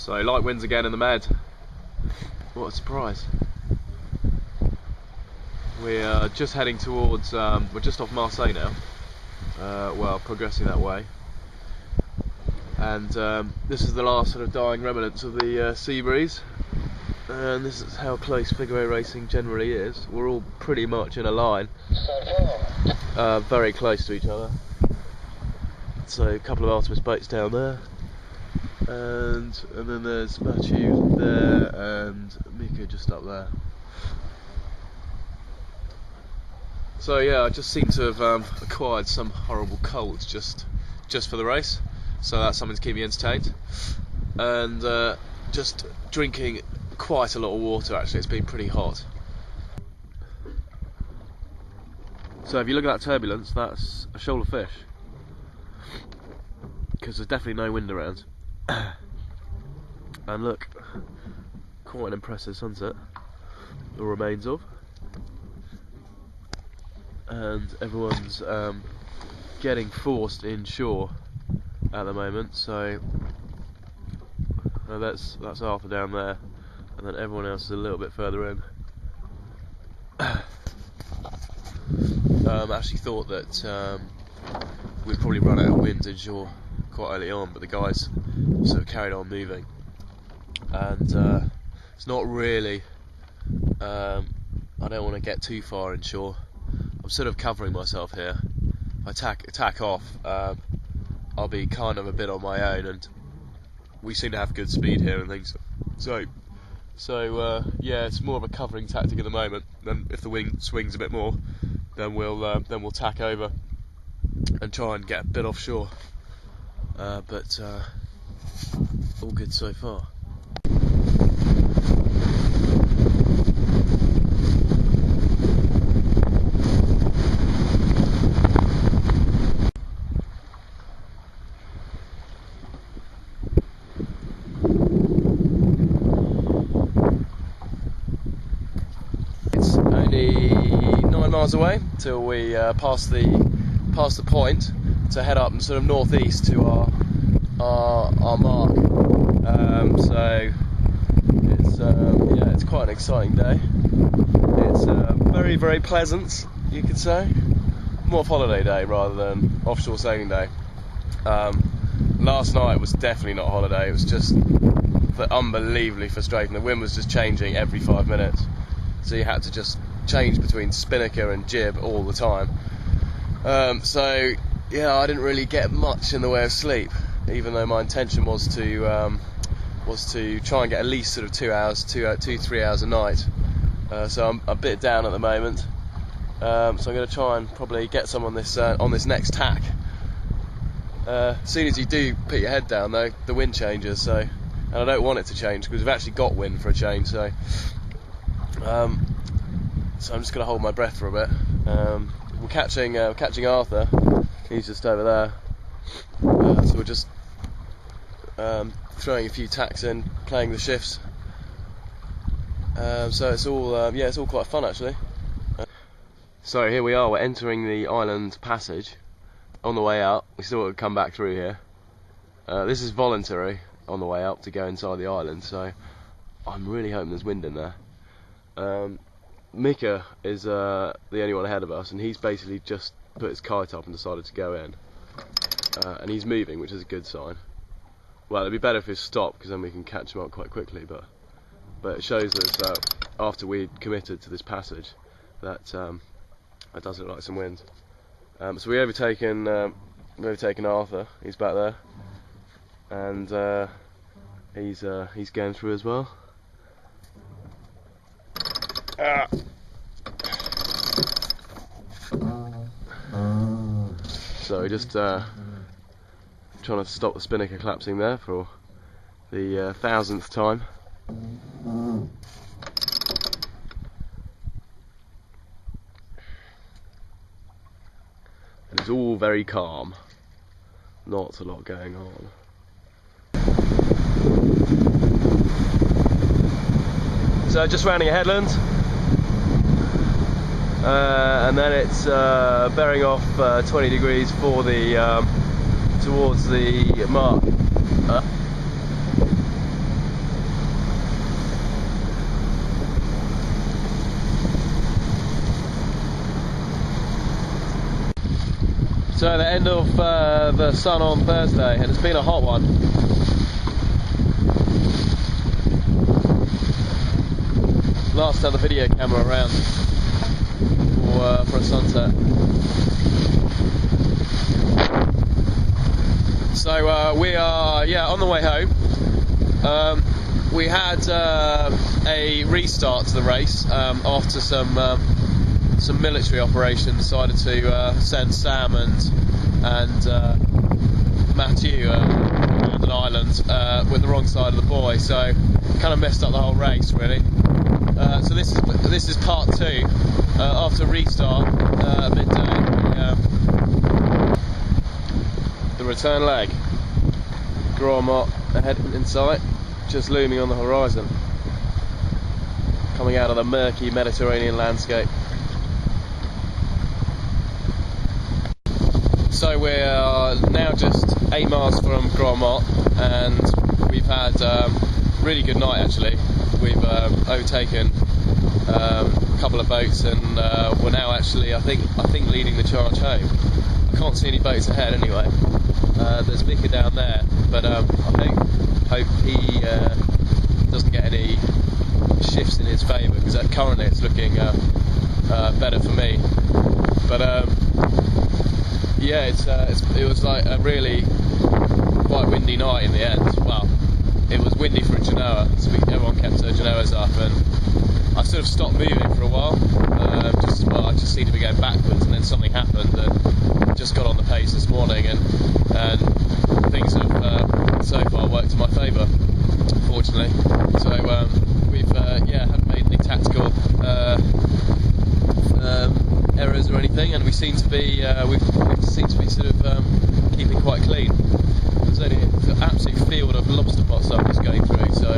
So light winds again in the Med. What a surprise. We're just heading towards, we're just off Marseille now. Well, progressing that way. And this is the last sort of dying remnants of the sea breeze. And this is how close figure eight racing generally is. We're all pretty much in a line. Very close to each other. So a couple of Artemis boats down there. And then there's Matthew there and Mika just up there. So yeah, I just seem to have acquired some horrible cold just for the race. So that's something to keep me entertained. And just drinking quite a lot of water actually, it's been pretty hot. So if you look at that turbulence, that's a shoal of fish. Because there's definitely no wind around. And look, quite an impressive sunset, or remains of. And everyone's getting forced inshore at the moment, so that's Arthur down there, and then everyone else is a little bit further in. Actually thought that we'd probably run out of wind inshore quite early on, but the guys sort of carried on moving, and it's not really, I don't want to get too far inshore. I'm sort of covering myself here. If I tack off, I'll be kind of a bit on my own, and we seem to have good speed here and things. So yeah, it's more of a covering tactic at the moment. Then if the wind swings a bit more, then we'll tack over and try and get a bit offshore. But all good so far. It's only 9 miles away till we pass the point to head up and sort of northeast to our mark. So it's yeah, it's quite an exciting day. It's very, very pleasant, you could say. More of holiday day rather than offshore sailing day. Last night was definitely not holiday. It was just unbelievably frustrating. The wind was just changing every 5 minutes, so you had to just change between spinnaker and jib all the time. So yeah, I didn't really get much in the way of sleep, even though my intention was to try and get at least sort of 2-3 hours a night. So I'm a bit down at the moment. So I'm going to try and probably get some on this next tack. As soon as you do put your head down, though, the wind changes. So, and I don't want it to change because we've actually got wind for a change. So, I'm just going to hold my breath for a bit. We're catching Arthur. He's just over there. So we're just throwing a few tacks in, playing the shifts. So it's all yeah, it's all quite fun actually. So here we are. We're entering the island passage. On the way out, we still got to come back through here. This is voluntary on the way up to go inside the island. So I'm really hoping there's wind in there. Mika is the only one ahead of us, and he's basically just put his kite up and decided to go in. And he's moving, which is a good sign. Well, it'd be better if he stopped, because then we can catch him up quite quickly. But it shows us that after we'd committed to this passage, that it does look like some wind. So we overtaken Arthur. He's back there, and he's going through as well. So just trying to stop the spinnaker collapsing there for the 1000th time. And it's all very calm, not a lot going on. So just rounding a headland, and then it's bearing off 20 degrees for the towards the mark. So the end of the sun on Thursday, and it's been a hot one. Last time the video camera around for a sunset. So we are on the way home. We had a restart to the race after some military operation. Decided to send Sam and Matthew Northern Ireland with the wrong side of the buoy, so kind of messed up the whole race really. So this is part 2 after restart midday. The return leg. Grande ahead in sight, just looming on the horizon, coming out of the murky Mediterranean landscape. So we're now just 8 miles from Grande, and we've had a really good night actually. We've overtaken a couple of boats, and we're now actually I think leading the charge home. I can't see any boats ahead anyway. There's Mika down there, but I hope he doesn't get any shifts in his favour, because currently it's looking better for me. But yeah, it was like a really quite windy night in the end. Well, it was windy for a Genoa, so everyone kept their Genoas up, and I sort of stopped moving for a while. I just seemed to be going backwards, and then something happened, and just got on the pace this morning, and things have so far worked in my favour, fortunately. So we've haven't made any tactical errors or anything, and we seem to be sort of keeping quite clean. There's only an absolute field of lobster pots I'm just going through, so